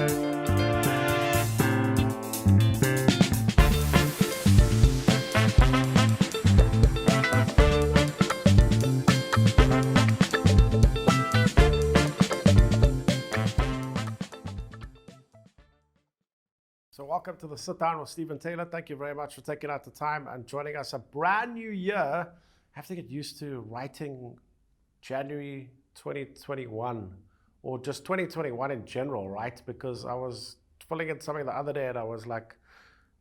So welcome to the Sit Down with Steventaylor. Thank you very much for taking out the time and joining us. A brand new year. I have to get used to writing January 2021 or just 2021 in general, right? Because I was filling in something the other day and I was like,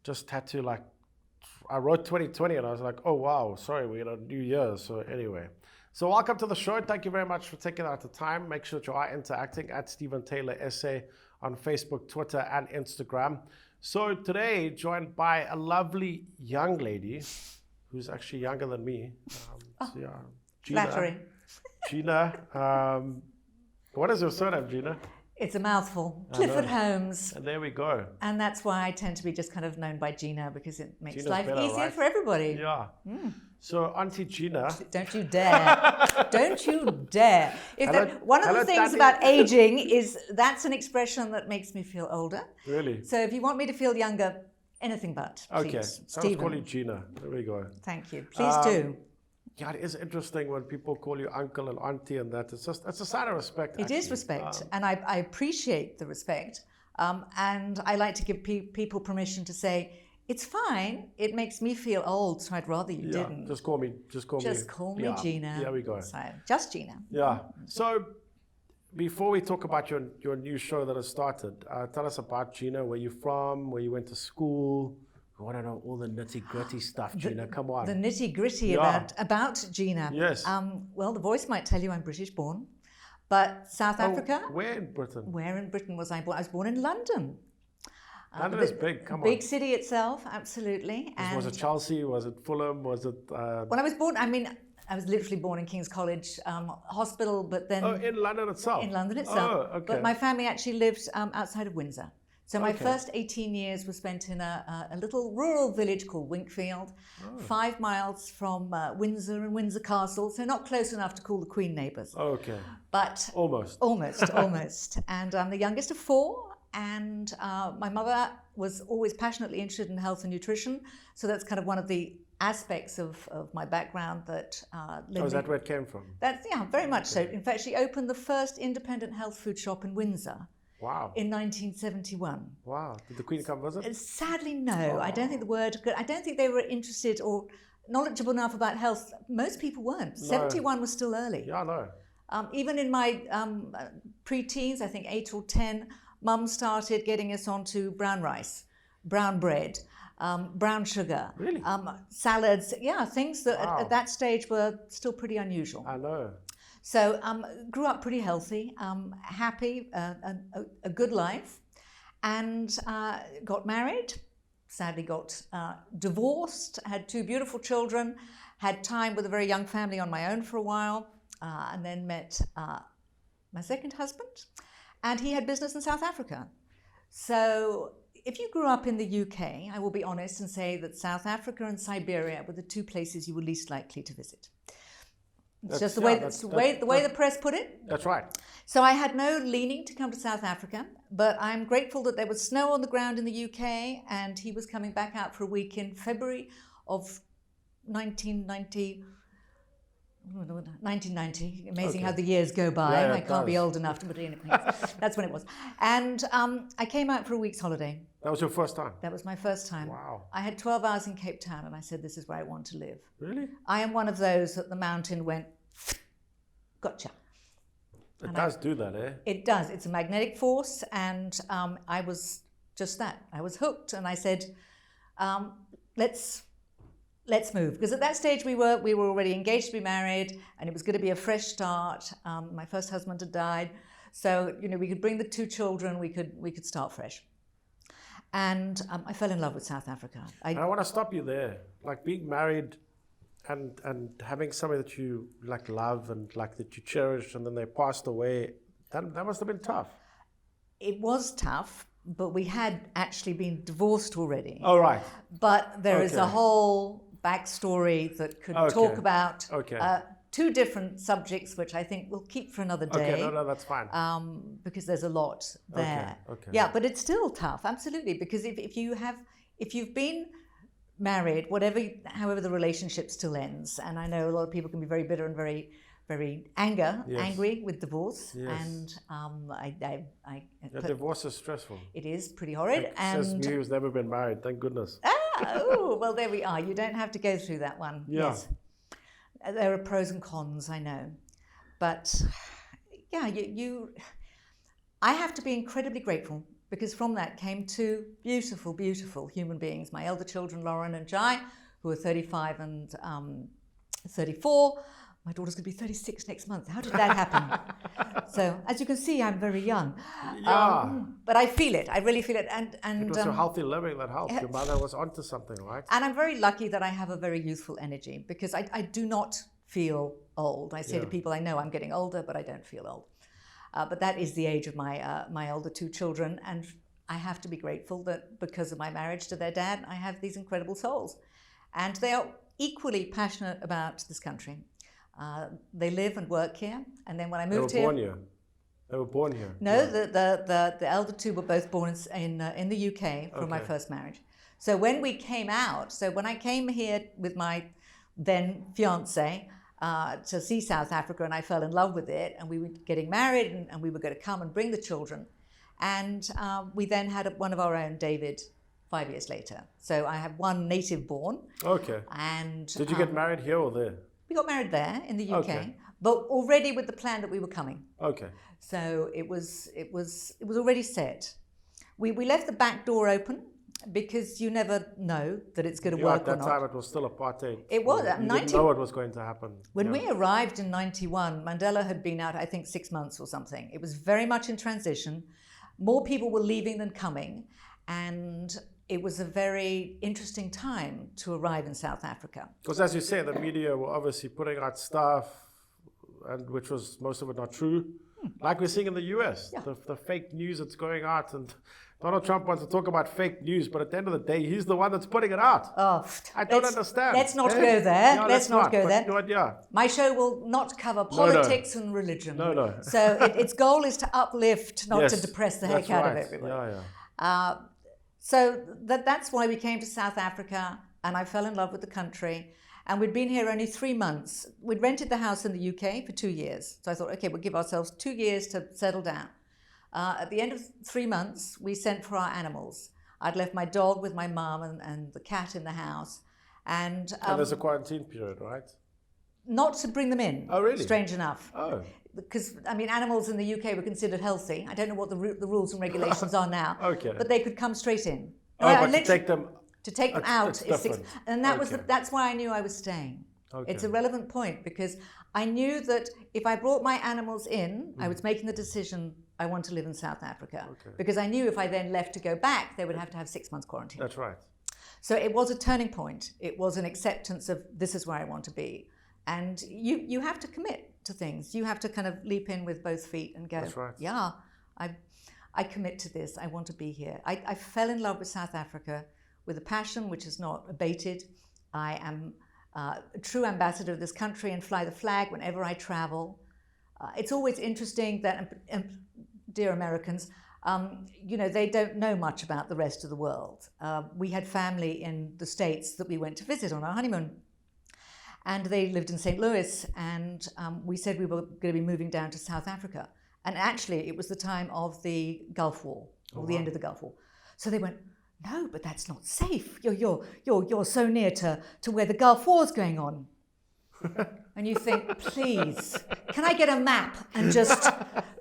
I wrote 2020 and I was like, oh wow, sorry, we're in a new year. So anyway, so welcome to the show. Thank you very much for taking out the time. Make sure that you are interacting at Steventaylor SA on Facebook, Twitter, and Instagram. So today, joined by a lovely young lady who's actually younger than me. Gina. Flattering. Gina, what is your surname, Gina? It's a mouthful. Clifford-Holmes. And there we go. And that's why I tend to be just kind of known by Gina, because it makes Gina's life better, easier right? for everybody. Yeah. So Auntie Gina. Don't you dare. Don't you dare. One of the things Daddy. about aging is that's an expression that makes me feel older. Really? So if you want me to feel younger, anything but, Okay. please. So let's call you Gina. There we go. Thank you. Please do. Yeah, it is interesting when people call you uncle and auntie and that. It's a sign of respect. It is respect, and I appreciate the respect. And I like to give people permission to say, it's fine. It makes me feel old, so I'd rather you didn't. Just call me. Just call me Gina. There we go. So, just Gina. Yeah. So before we talk about your new show that has started, tell us about Gina. Where you from? Where you went to school? I want to know all the nitty-gritty stuff, Gina. Come on. The nitty-gritty about Gina. Yes. Well, the voice might tell you I'm British-born, but South Africa. Where in Britain? Where in Britain was I born? I was born in London. London is big. Come on. Big city itself, absolutely. Was it Chelsea? Was it Fulham? Was it? When I was born, I was literally born in King's College Hospital, but then. Oh, in London itself. In London itself. Oh, okay. But my family actually lived outside of Windsor. So my first 18 years were spent in a little rural village called Winkfield, 5 miles from Windsor and Windsor Castle, so not close enough to call the Queen neighbours. Okay. But almost. And I'm the youngest of 4, and my mother was always passionately interested in health and nutrition, so that's kind of one of the aspects of my background that is that where it came from? That's, very much so. In fact, she opened the first independent health food shop in Windsor. Wow. In 1971. Wow. Did the Queen come visit? Sadly, no. I don't think I don't think they were interested or knowledgeable enough about health. Most people weren't. No. 71 was still early. Yeah, I know. Even in my pre-teens, I think 8 or 10, Mum started getting us onto brown rice, brown bread, brown sugar. Really? Salads. Yeah, things that at that stage were still pretty unusual. I know. So grew up pretty healthy, happy, a good life, and got married, sadly got divorced, had 2 beautiful children, had time with a very young family on my own for a while, and then met my second husband, and he had business in South Africa. So if you grew up in the UK, I will be honest and say that South Africa and Siberia were the 2 places you were least likely to visit. It's just the way the press put it. That's right. So I had no leaning to come to South Africa, but I'm grateful that there was snow on the ground in the UK, and he was coming back out for a week in February of 1990. Amazing how the years go by. Yeah, I can't be old enough to put it in. That's when it was. And I came out for a week's holiday. That was your first time? That was my first time. Wow. I had 12 hours in Cape Town, and I said, this is where I want to live. Really? I am one of those that the mountain went, gotcha. It does do that, eh? It does. It's a magnetic force, and I was just that. I was hooked, and I said, let's move. Because at that stage we were already engaged to be married, and it was going to be a fresh start. My first husband had died, so we could bring the 2 children. We could start fresh. And I fell in love with South Africa. I want to stop you there. Like being married and having somebody that you love and that you cherish, and then they passed away, that must have been tough. It was tough, but we had actually been divorced already. Oh, right. But there is a whole backstory that could talk about two different subjects, which I think we'll keep for another day. Okay, no, that's fine. Because there's a lot there. Okay. Yeah, but it's still tough, absolutely. Because if you've been married, however the relationship still ends, and I know a lot of people can be very bitter and very, very angry with divorce, and divorce is stressful. It is pretty horrid. Says me who's never been married. Thank goodness. Well, there we are. You don't have to go through that one. Yeah. Yes. There are pros and cons, I know. But yeah, I have to be incredibly grateful, because from that came two beautiful, beautiful human beings. My elder children, Lauren and Jai, who are 35 and 34. My daughter's going to be 36 next month. How did that happen? So, as you can see, I'm very young. Yeah. But I feel it. I really feel it. And it was your healthy living that helped. Your mother was onto something, right? And I'm very lucky that I have a very youthful energy, because I do not feel old. I say to people, I know I'm getting older, but I don't feel old. But that is the age of my older two children. And I have to be grateful that because of my marriage to their dad, I have these incredible souls. And they are equally passionate about this country. They live and work here, and then when I moved here, they were born here. No, the elder two were both born in the UK from my first marriage. So when we came out, when I came here with my then fiance to see South Africa, and I fell in love with it, and we were getting married, and we were going to come and bring the children, and we then had one of our own, David, 5 years later. So I have one native born. Okay. And did you get married here or there? We got married there in the UK, but already with the plan that we were coming. Okay. So it was already set. We left the back door open, because you never know that it's going to work or not. At that time it was still apartheid. It was. You didn't know what was going to happen. When we arrived in 91, Mandela had been out, I think, 6 months or something. It was very much in transition. More people were leaving than coming, and it was a very interesting time to arrive in South Africa. Because as you say, the media were obviously putting out stuff, and which was most of it not true. Like we're seeing in the US, the fake news that's going out, and Donald Trump wants to talk about fake news, but at the end of the day, he's the one that's putting it out. I don't understand. Let's not go there. No, let's not go there. Yeah. My show will not cover politics and religion. No. So its goal is to uplift, not to depress the heck out of everybody. Yeah. So that's why we came to South Africa, and I fell in love with the country. And we'd been here only 3 months. We'd rented the house in the UK for 2 years. So I thought, okay, we'll give ourselves 2 years to settle down. At the end of 3 months, we sent for our animals. I'd left my dog with my mum and the cat in the house. And there's a quarantine period, right? Not to bring them in. Oh, really? Strange enough. Oh. Because, I mean, animals in the UK were considered healthy. I don't know what the rules and regulations are now. Okay. But they could come straight in. But to take them... To take them out is 6, and that's why I knew I was staying. Okay. It's a relevant point, because I knew that if I brought my animals in, I was making the decision I want to live in South Africa. Okay. Because I knew if I then left to go back, they would have to have 6 months quarantine. That's right. So it was a turning point. It was an acceptance of this is where I want to be. And you have to commit to things. You have to kind of leap in with both feet and go, that's right. Yeah, I commit to this. I want to be here. I fell in love with South Africa with a passion which is not abated. I am a true ambassador of this country and fly the flag whenever I travel. It's always interesting that, dear Americans, they don't know much about the rest of the world. We had family in the States that we went to visit on our honeymoon, and they lived in St. Louis, and we said we were going to be moving down to South Africa. And actually, it was the time of the Gulf War, or the end of the Gulf War. So they went, no, but that's not safe. You're so near to where the Gulf War is going on. And you think, please, can I get a map and just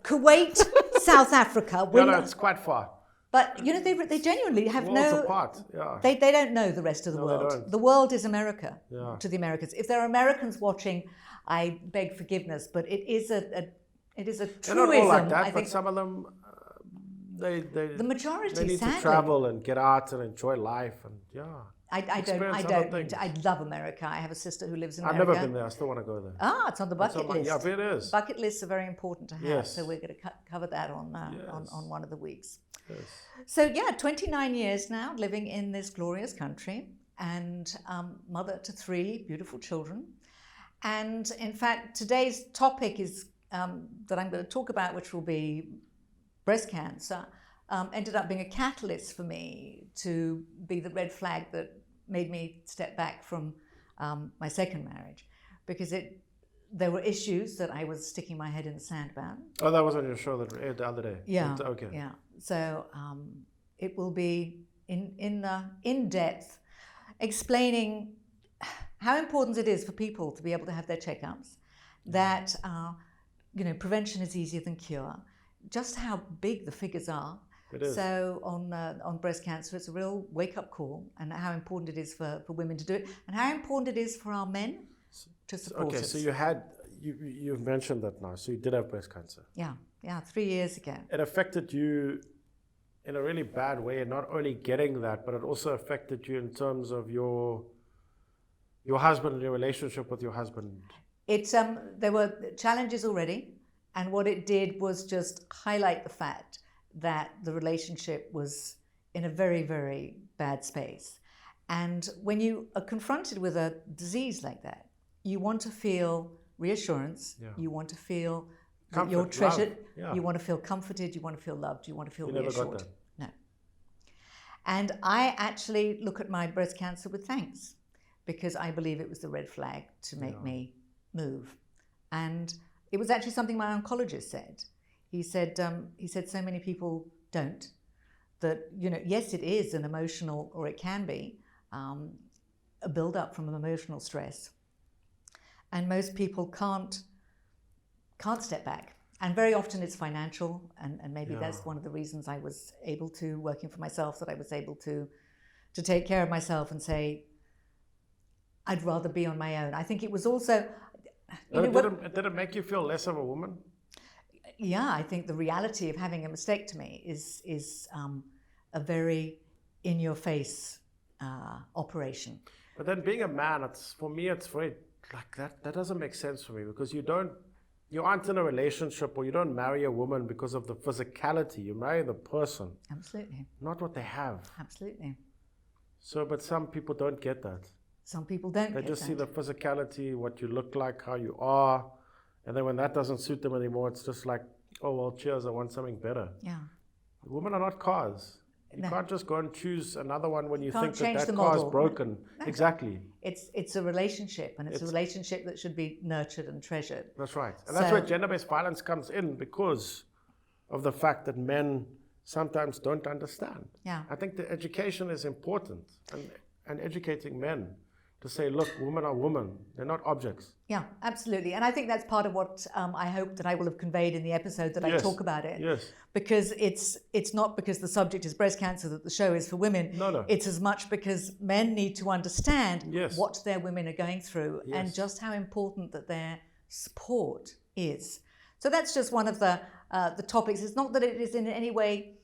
Kuwait, South Africa? No, it's quite far. But they genuinely have Worlds apart. Yeah. They don't know the rest of the world. They don't. The world is America to the Americans. If there are Americans watching, I beg forgiveness, but it is a truism. They're not all like that, I think. But some of them. The majority, they need sadly, to travel and get out and enjoy life, and I don't. I love America. I have a sister who lives in America. I've never been there. I still want to go there. It's on the bucket list. Yeah, it is. Bucket lists are very important to have. Yes. So we're going to cover that on one of the weeks. Yes. So 29 years now living in this glorious country, and mother to 3 beautiful children. And in fact, today's topic is that I'm going to talk about, which will be breast cancer, ended up being a catalyst for me to be the red flag that made me step back from my second marriage, because there were issues that I was sticking my head in the sand about. Oh, that was on your show that aired the other day. Yeah. Okay. Yeah. So it will be in depth explaining how important it is for people to be able to have their checkups, that prevention is easier than cure, just how big the figures are. It is. So on breast cancer, it's a real wake-up call, and how important it is for women to do it, and how important it is for our men to support us. Okay, so you've mentioned that now. So you did have breast cancer. Yeah, 3 years ago. It affected you in a really bad way, and not only getting that, but it also affected you in terms of your husband and your relationship with your husband. There were challenges already, and what it did was just highlight the fact that the relationship was in a very, very bad space. And when you are confronted with a disease like that, you want to feel reassurance. Yeah. You want to feel that you're treasured. Yeah. You want to feel comforted. You want to feel loved. You want to feel reassured. Never got that. No. And I actually look at my breast cancer with thanks, because I believe it was the red flag to make me move. And it was actually something my oncologist said. He said so many people don't, that, yes, it is an emotional, or it can be, a build-up from emotional stress. And most people can't step back. And very often it's financial, and maybe that's one of the reasons I was able to, working for myself, that I was able to take care of myself and say, I'd rather be on my own. I think it was also... Did it make you feel less of a woman? Yeah, I think the reality of having a mastectomy is a very in-your-face operation. But then being a man, for me, it's very, like, that doesn't make sense for me, because you aren't in a relationship, or you don't marry a woman because of the physicality. You marry the person. Absolutely. Not what they have. Absolutely. So, but some people don't get that. Some people don't get that. They just see the physicality, what you look like, how you are. And then when that doesn't suit them anymore, it's just like, oh, well, cheers, I want something better. Yeah. Women are not cars. You can't just go and choose another one when you think that car is broken. No. Exactly. It's a relationship, and it's a relationship that should be nurtured and treasured. That's right. And that's where gender-based violence comes in, because of the fact that men sometimes don't understand. Yeah. I think the education is important, and educating men to say, look, women are women. They're not objects. Yeah, absolutely. And I think that's part of what I hope that I will have conveyed in the episode that I talk about it. Yes. Because it's not because the subject is breast cancer that the show is for women. No. It's as much because men need to understand what their women are going through and just how important that their support is. So that's just one of the topics. It's not that it is in any way,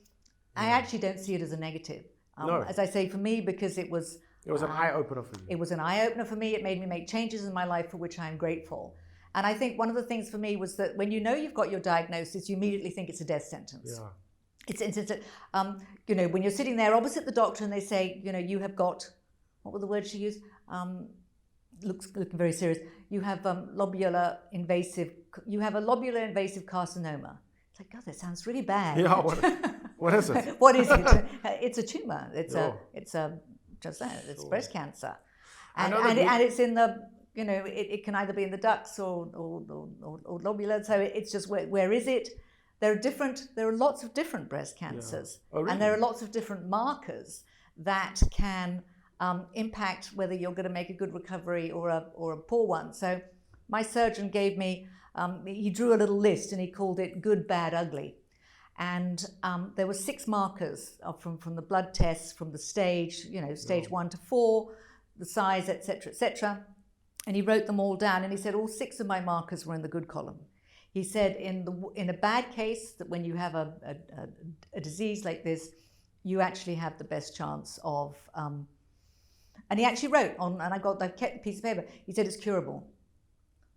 I actually don't see it as a negative. As I say, for me, because it was an eye-opener for you. It was an eye-opener for me. It made me make changes in my life for which I'm grateful. And I think one of the things for me was that when you've got your diagnosis, you immediately think it's a death sentence. Yeah. When you're sitting there opposite the doctor and they say, you have got, what were the words she used? Looking very serious. You have lobular invasive carcinoma. It's like, God, that sounds really bad. Yeah. What is it? What is it? It's a tumor. It's breast cancer, and it's in the, it can either be in the ducts or lobular. So it's just where is it? There are lots of different breast cancers, and there are lots of different markers that can impact whether you're going to make a good recovery or a poor one. So my surgeon gave me, he drew a little list and he called it good, bad, ugly. And there were 6 markers from the blood tests, from the stage, stage 1 to 4, the size, etc. And he wrote them all down, and he said all 6 of my markers were in the good column. He said in a bad case, that when you have a disease like this, you actually have the best chance of. And he actually wrote on, and I kept the piece of paper. He said it's curable,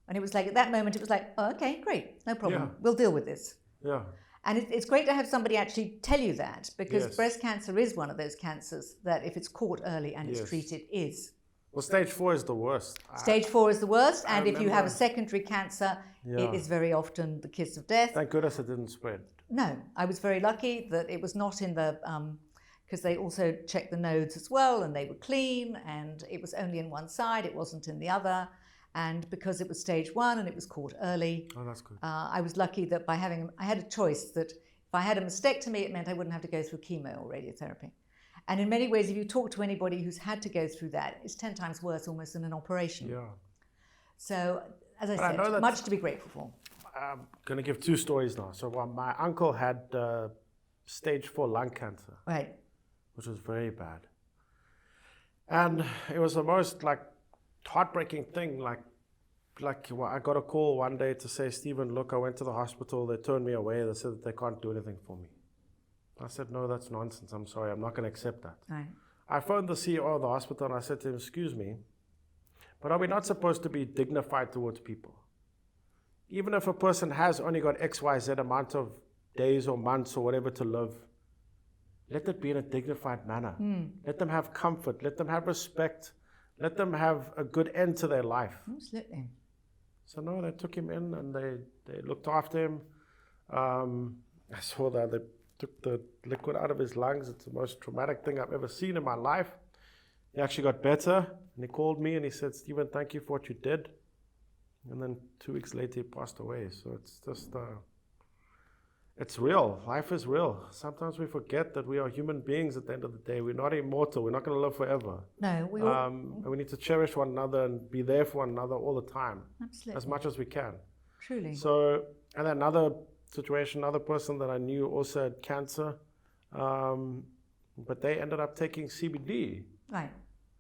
and it was like at that moment it was like, oh, okay, great, no problem, we'll deal with this. Yeah. And it's great to have somebody actually tell you that, because breast cancer is one of those cancers that if it's caught early and it's treated is Well, stage 4 is the worst. Stage 4 is the worst, and if you have a remember- secondary cancer, it is very often the kiss of death. Thank goodness it didn't spread. No, I was very lucky that it was not in the, because they also checked the nodes as well, and they were clean, and it was only in one side, it wasn't in the other. And because it was stage 1 and it was caught early, Oh, that's good. I was lucky that by having, I had a choice that if I had a mastectomy, it meant I wouldn't have to go through chemo or radiotherapy. And in many ways, if you talk to anybody who's had to go through that, it's 10 times worse almost than an operation. Yeah. So, as I But I know said, that- much to be grateful for. I'm going to give 2 stories now. So my uncle had stage 4 lung cancer, Right. which was very bad. And it was the most heartbreaking thing. Well, I got a call one day to say, Stephen, look, I went to the hospital. They turned me away. They said that they can't do anything for me. I said, no, that's nonsense. I'm sorry. I'm not going to accept that. Right. I phoned the CEO of the hospital and I said to him, excuse me, but are we not supposed to be dignified towards people? Even if a person has only got XYZ amount of days or months or whatever to live, let it be in a dignified manner. Let them have comfort. Let them have respect. Let them have a good end to their life. Absolutely. So no, they took him in and they looked after him. I saw that they took the liquid out of his lungs. It's the most traumatic thing I've ever seen in my life. He actually got better, and he called me and he said, Stephen, thank you for what you did. And then 2 weeks later, he passed away. So it's just, it's real. Life is real. Sometimes we forget that we are human beings at the end of the day. We're not immortal. We're not going to live forever. No, we all, And we need to cherish one another and be there for one another all the time, absolutely. as much as we can. Truly. So, and then another situation, another person that I knew also had cancer, but they ended up taking CBD, Right.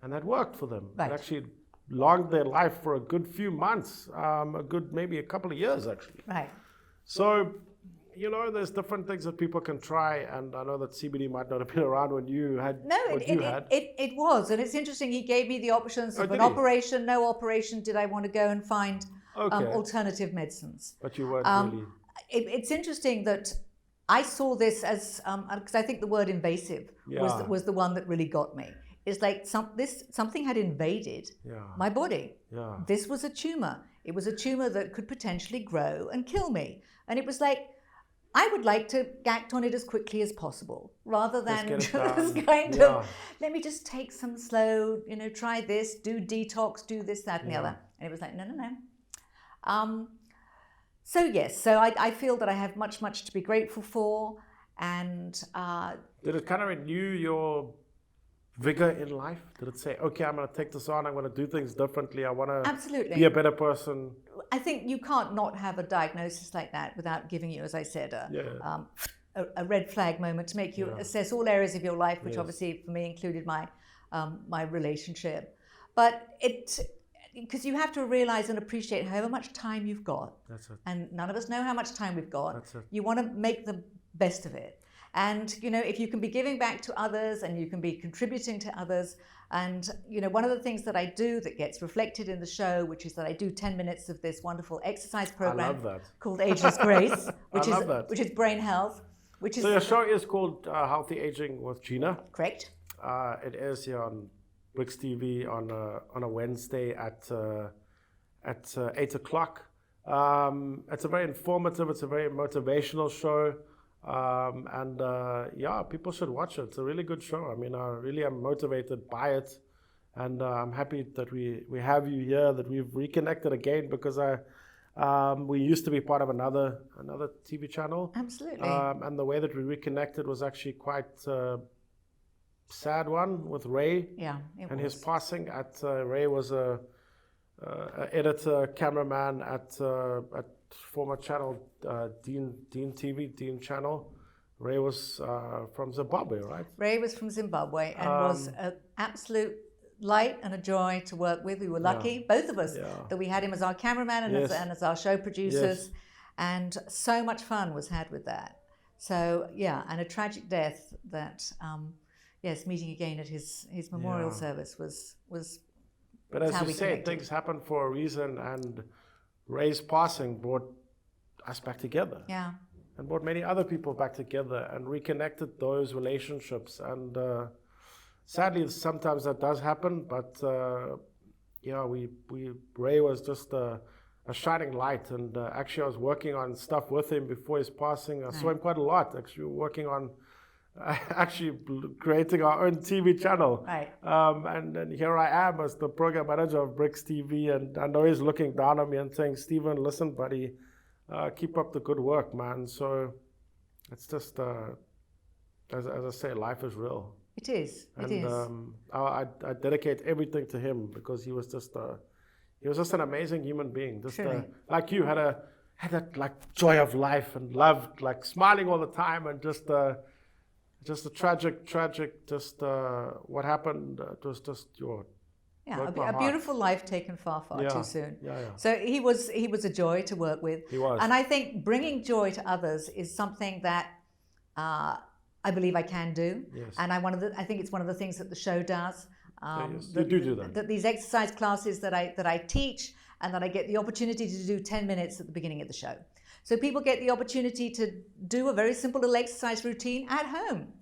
and that worked for them. Right. It actually prolonged their life for a good few months, maybe a couple of years actually. Right. So, there's different things that people can try, and I know that CBD might not have been around when you had No, what you had. it was, and it's interesting. He gave me the options of did an he? operation, no operation. Did I want to go and find Okay. alternative medicines? But you weren't really. It's interesting that I saw this as because I think the word invasive Yeah. was the one that really got me. It's like something had invaded Yeah. my body. Yeah. This was a tumor. It was a tumor that could potentially grow and kill me. And it was like, I would like to act on it as quickly as possible, rather than get it just done. kind Yeah. of, let me just take some slow, try this, do detox, do this, that, and the Yeah. other. And it was like, no. So yes, so I feel that I have much to be grateful for. And Did it kind of renew your vigor in life? Did it say, okay, I'm going to take this on, I'm going to do things differently, I want to absolutely. be a better person? I think you can't not have a diagnosis like that without giving you, as I said, a red flag moment to make you assess all areas of your life, which Yes. obviously for me included my relationship. But because you have to realize and appreciate however much time you've got. That's it. And none of us know how much time we've got. That's it. You want to make the best of it. And, if you can be giving back to others and you can be contributing to others. And, one of the things that I do that gets reflected in the show, which is that I do 10 minutes of this wonderful exercise program love that. called Ageless Grace, I love that. which is brain health, which is So your show is called Healthy Aging with Gina. correct. It airs here on BRICS TV on a Wednesday at 8 o'clock. It's a very informative, it's a very motivational show. People should watch it. It's a really good show. I mean, I really am motivated by it, and I'm happy that we have you here, that we've reconnected again, because we used to be part of another TV channel. Absolutely. And the way that we reconnected was actually quite sad one with Ray Yeah, and his passing. Ray was a editor, cameraman at former channel Dean TV, Dean channel. Ray was from Zimbabwe, right? Ray was from Zimbabwe and was an absolute light and a joy to work with. We were lucky, both of us, that we had him as our cameraman and, as our show producers. Yes. And so much fun was had with that. So, and a tragic death that, meeting again at his memorial service was But as you say, things happen for a reason, and Ray's passing brought us back together. Yeah. And brought many other people back together and reconnected those relationships. And sadly, sometimes that does happen, but yeah, Ray was just a shining light, and actually I was working on stuff with him before his passing. I saw him quite a lot, actually working on actually creating our own TV channel. Right. And here I am as the program manager of BRICS TV, and I know he's looking down on me and saying, Stephen, listen, buddy, keep up the good work, man. So it's just, as I say, life is real. It is. And it is. I dedicate everything to him, because he was just an amazing human being. Just like you, had that like joy of life and loved, like smiling all the time, and just a tragic, what happened. It was just a beautiful life taken far too soon. Yeah. So he was a joy to work with. He was. And I think bringing joy to others is something that I believe I can do. Yes. And I think it's one of the things that the show does. Yes, you do that. That these exercise classes that I teach, and that I get the opportunity to do 10 minutes at the beginning of the show. So people get the opportunity to do a very simple little exercise routine at home.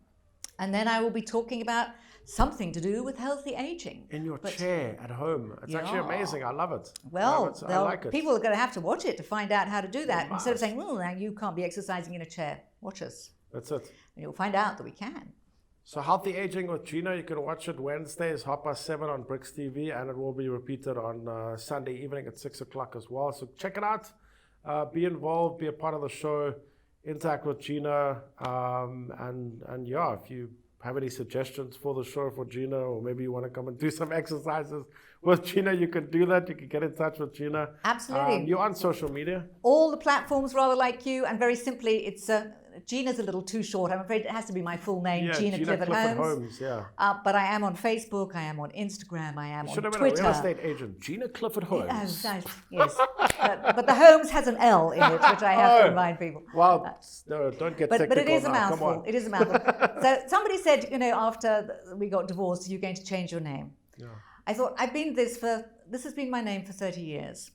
And then I will be talking about something to do with healthy aging. In your chair at home. It's actually amazing. I love it. Well, I like it. People are going to have to watch it to find out how to do that. Instead of saying, well, now you can't be exercising in a chair. Watch us. That's it. And you'll find out that we can. So Healthy Aging with Gina, you can watch it Wednesdays, 7:30 on BRICS TV, and it will be repeated on Sunday evening at 6 o'clock as well. So check it out. Be involved, be a part of the show, interact with Gina, and yeah, if you have any suggestions for the show for Gina, or maybe you want to come and do some exercises with Gina, you can do that. You can get in touch with Gina. Absolutely. You're on social media? All the platforms, rather like you, and very simply, it's Gina's a little too short. I'm afraid it has to be my full name, Gina Clifford-Holmes. But I am on Facebook, I am on Instagram, I am on Twitter. Should have been a real estate agent, Gina Clifford-Holmes. Yes. But the Holmes has an L in it, which I have to remind people. Well, no, don't get technical. But it is a now. mouthful. It is a mouthful. So somebody said, after we got divorced, you're going to change your name. Yeah. I thought, this has been my name for 30 years.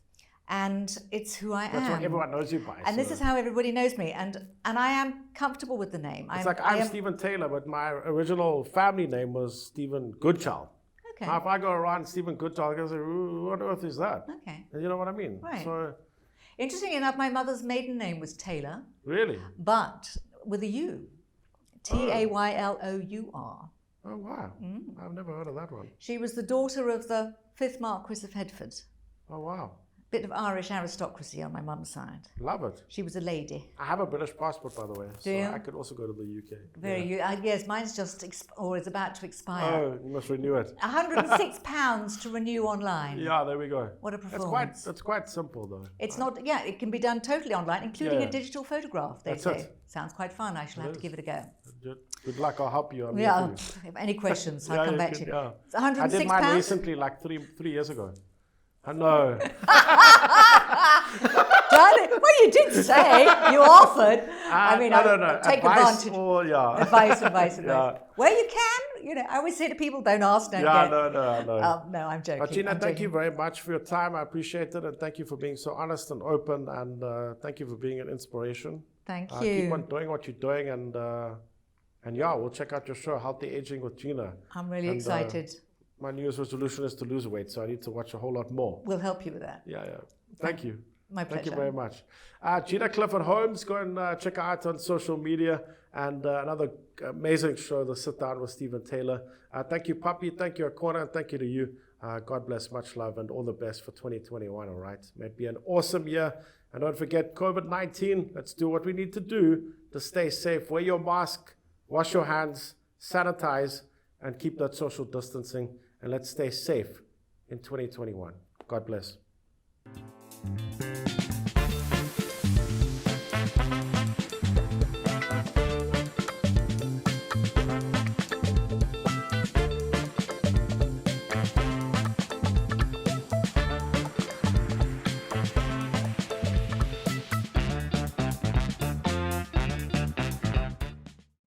And it's who I am. That's what everyone knows you by. And this is how everybody knows me. And I am comfortable with the name. It's I'm Stephen Taylor, but my original family name was Stephen Goodchild. Okay. Now, if I go around Stephen Goodchild, I can say, what on earth is that? Okay. And you know what I mean? Right. So, interestingly enough, my mother's maiden name was Taylor. Really? But with a U. Taylor. Oh, wow. I've never heard of that one. She was the daughter of the 5th Marquis of Hertford. Oh, wow. Bit of Irish aristocracy on my mum's side. Love it. She was a lady. I have a British passport, by the way. Do you? I could also go to the UK. Yes, mine's just is about to expire. Oh, you must renew it. £106 to renew online. Yeah, there we go. What a performance. It's quite simple, though. It's not, it can be done totally online, including a digital photograph, they say. It. Sounds quite fun. I shall have to give it a go. Good luck. I'll help you. If any questions, I'll come back to you. Yeah. It's £106. I did mine recently, like three years ago. I know. Well, you did say you offered. No. Take advice advantage. Advice. Yeah. Where you can, I always say to people, don't ask, don't get. No, I'm joking. But Gina, thank you very much for your time. I appreciate it, and thank you for being so honest and open, and thank you for being an inspiration. Thank you. Keep on doing what you're doing, and we'll check out your show, Healthy Aging with Gina. I'm really excited. My New Year's resolution is to lose weight, so I need to watch a whole lot more. We'll help you with that. Yeah. Thank you. My pleasure. Thank you very much. Gina Clifford-Holmes, go and check her out on social media, and another amazing show, The Sit Down with Stephen Taylor. Thank you, Puppy. Thank you, Akona, and thank you to you. God bless, much love, and all the best for 2021, all right? May it be an awesome year. And don't forget, COVID-19, let's do what we need to do to stay safe. Wear your mask, wash your hands, sanitize, and keep that social distancing. And let's stay safe in 2021. God bless.